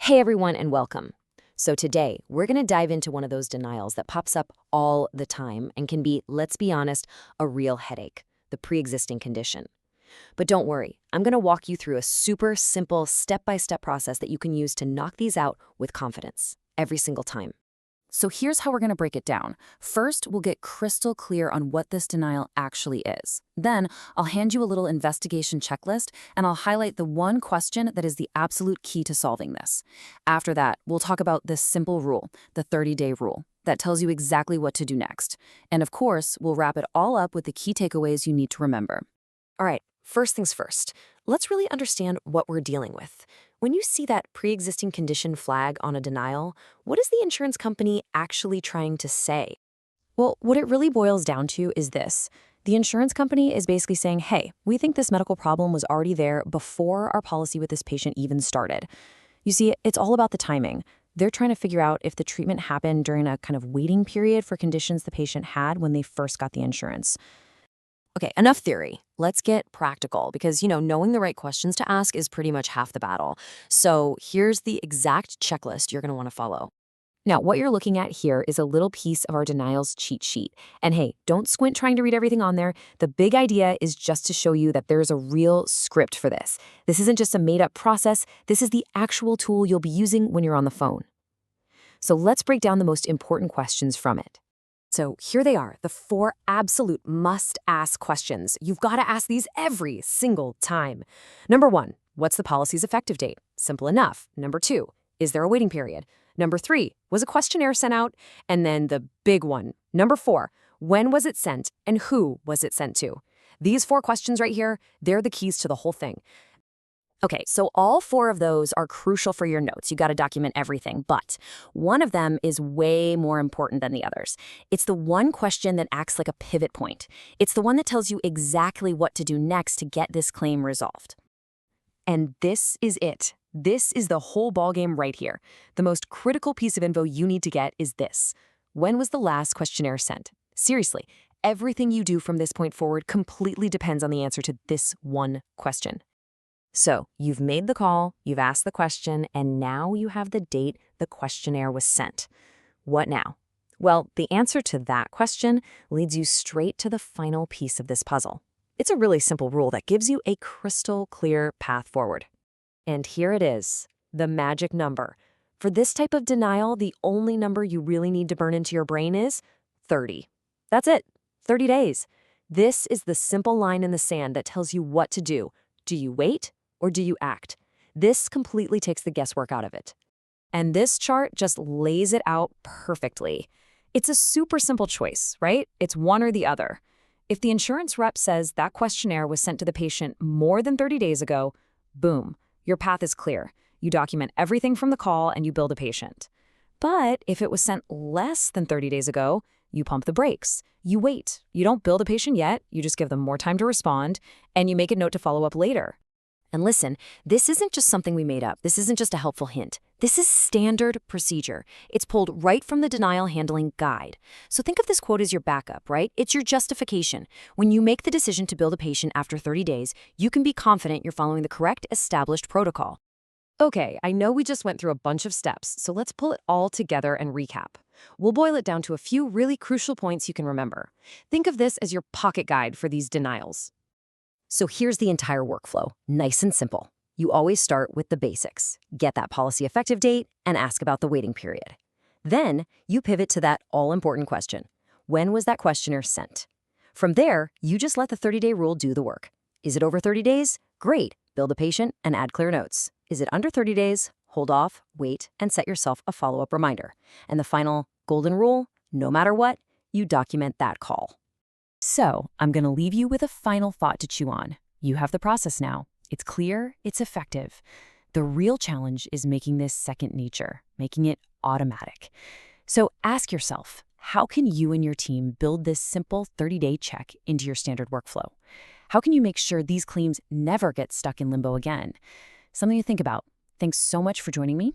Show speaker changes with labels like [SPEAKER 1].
[SPEAKER 1] Hey everyone and welcome. So today, we're going to dive into one of those denials that pops up all the time and can be, let's be honest, a real headache, the pre-existing condition. But don't worry, I'm going to walk you through a super simple step-by-step process that you can use to knock these out with confidence every single time.
[SPEAKER 2] So here's how we're going to break it down. First, we'll get crystal clear on what this denial actually is. Then, I'll hand you a little investigation checklist, and I'll highlight the one question that is the absolute key to solving this. After that, we'll talk about this simple rule, the 30-day rule, that tells you exactly what to do next. And of course, we'll wrap it all up with the key takeaways you need to remember.
[SPEAKER 1] All right, first things first, let's really understand what we're dealing with. When you see that pre-existing condition flag on a denial, what is the insurance company actually trying to say?
[SPEAKER 2] Well, what it really boils down to is this. The insurance company is basically saying, hey, we think this medical problem was already there before our policy with this patient even started. You see, it's all about the timing. They're trying to figure out if the treatment happened during a kind of waiting period for conditions the patient had when they first got the insurance.
[SPEAKER 1] Okay, enough theory. Let's get practical because, knowing the right questions to ask is pretty much half the battle. So here's the exact checklist you're going to want to follow. Now, what you're looking at here is a little piece of our denials cheat sheet. And hey, don't squint trying to read everything on there. The big idea is just to show you that there's a real script for this. This isn't just a made-up process. This is the actual tool you'll be using when you're on the phone. So let's break down the most important questions from it. So here they are, the 4 absolute must-ask questions. You've got to ask these every single time. Number 1, what's the policy's effective date? Simple enough. Number 2, is there a waiting period? Number 3, was a questionnaire sent out? And then the big one, number 4, when was it sent and who was it sent to? These 4 questions right here, they're the keys to the whole thing. Okay, so all 4 of those are crucial for your notes. You got to document everything, but one of them is way more important than the others. It's the one question that acts like a pivot point. It's the one that tells you exactly what to do next to get this claim resolved. And this is it. This is the whole ballgame right here. The most critical piece of info you need to get is this. When was the last questionnaire sent? Seriously, everything you do from this point forward completely depends on the answer to this one question. So you've made the call, you've asked the question, and now you have the date the questionnaire was sent. What now? Well, the answer to that question leads you straight to the final piece of this puzzle. It's a really simple rule that gives you a crystal clear path forward. And here it is, the magic number. For this type of denial, the only number you really need to burn into your brain is 30. That's it, 30 days. This is the simple line in the sand that tells you what to do. Do you wait? Or do you act? This completely takes the guesswork out of it. And this chart just lays it out perfectly. It's a super simple choice, right? It's one or the other. If the insurance rep says that questionnaire was sent to the patient more than 30 days ago, boom, your path is clear. You document everything from the call and you bill the patient. But if it was sent less than 30 days ago, you pump the brakes. You wait. You don't bill the patient yet. You just give them more time to respond, and you make a note to follow up later. And listen, this isn't just something we made up. This isn't just a helpful hint. This is standard procedure. It's pulled right from the denial handling guide. So think of this quote as your backup, right? It's your justification. When you make the decision to bill the patient after 30 days, you can be confident you're following the correct established protocol. Okay, I know we just went through a bunch of steps, so let's pull it all together and recap. We'll boil it down to a few really crucial points you can remember. Think of this as your pocket guide for these denials. So here's the entire workflow, nice and simple. You always start with the basics. Get that policy effective date and ask about the waiting period. Then you pivot to that all-important question. When was that questionnaire sent? From there, you just let the 30-day rule do the work. Is it over 30 days? Great. Bill the patient and add clear notes. Is it under 30 days? Hold off, wait, and set yourself a follow-up reminder. And the final golden rule, no matter what, you document that call. So, I'm going to leave you with a final thought to chew on. You have the process now. It's clear, it's effective. The real challenge is making this second nature, making it automatic. So ask yourself, how can you and your team build this simple 30-day check into your standard workflow? How can you make sure these claims never get stuck in limbo again? Something to think about. Thanks so much for joining me.